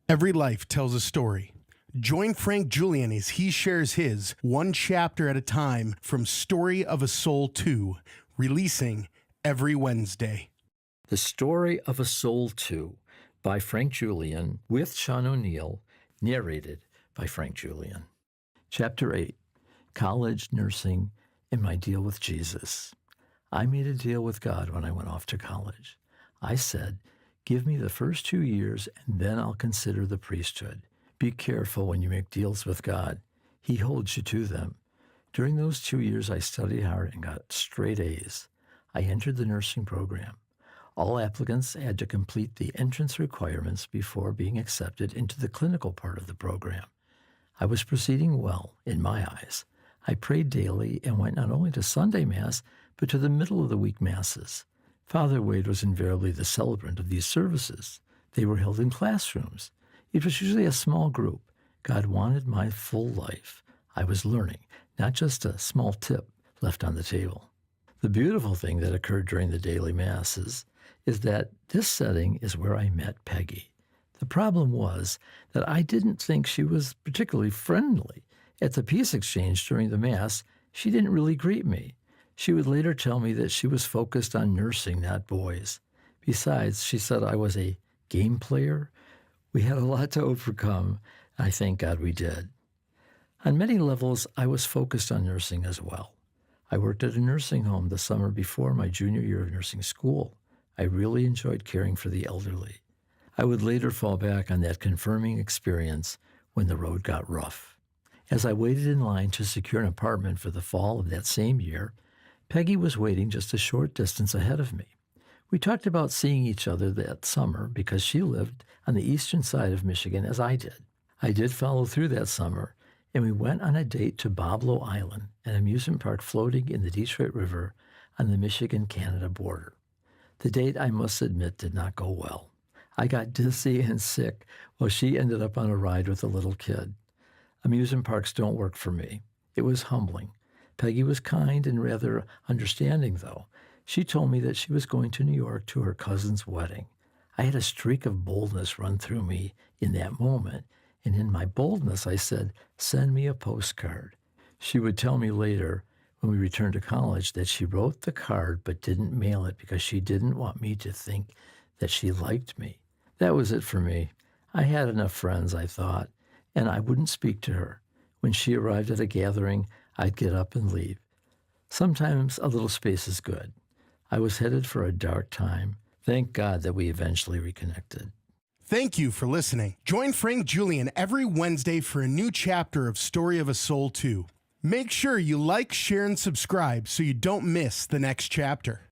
Every life tells a story. Join Frank Julian as he shares his one chapter at a time from Story of a Soul 2, releasing every Wednesday. The Story of a Soul 2 by Frank Julian with Sean O'Neill, narrated by Frank Julian. Chapter 8, College, Nursing, and My Deal with Jesus. I made a deal with God when I went off to college. I said, give me the first 2 years and then I'll consider the priesthood. Be careful when you make deals with God. He holds you to them. During those 2 years, I studied hard and got straight A's. I entered the nursing program. All applicants had to complete the entrance requirements before being accepted into the clinical part of the program. I was proceeding well, in my eyes. I prayed daily and went not only to Sunday Mass, but to the middle of the week Masses. Father Wade was invariably the celebrant of these services. They were held in classrooms. It was usually a small group. God wanted my full life. I was learning, not just a small tip left on the table. The beautiful thing that occurred during the daily Masses is that this setting is where I met Peggy. The problem was that I didn't think she was particularly friendly. At the peace exchange during the Mass, she didn't really greet me. She would later tell me that she was focused on nursing, not boys. Besides, she said I was a game player. We had a lot to overcome. I thank God we did. On many levels, I was focused on nursing as well. I worked at a nursing home the summer before my junior year of nursing school. I really enjoyed caring for the elderly. I would later fall back on that confirming experience when the road got rough. As I waited in line to secure an apartment for the fall of that same year, Peggy was waiting just a short distance ahead of me. We talked about seeing each other that summer because she lived on the eastern side of Michigan as I did. I did follow through that summer, and we went on a date to Boblo Island, an amusement park floating in the Detroit River on the Michigan-Canada border. The date, I must admit, did not go well. I got dizzy and sick while she ended up on a ride with a little kid. Amusement parks don't work for me. It was humbling. Peggy was kind and rather understanding, though. She told me that she was going to New York to her cousin's wedding. I had a streak of boldness run through me in that moment, and in my boldness I said, send me a postcard. She would tell me later, when we returned to college, that she wrote the card but didn't mail it because she didn't want me to think that she liked me. That was it for me. I had enough friends, I thought, and I wouldn't speak to her. When she arrived at a gathering, I'd get up and leave. Sometimes a little space is good. I was headed for a dark time. Thank God that we eventually reconnected. Thank you for listening. Join Frank Julian every Wednesday for a new chapter of Story of a Soul 2. Make sure you like, share, and subscribe so you don't miss the next chapter.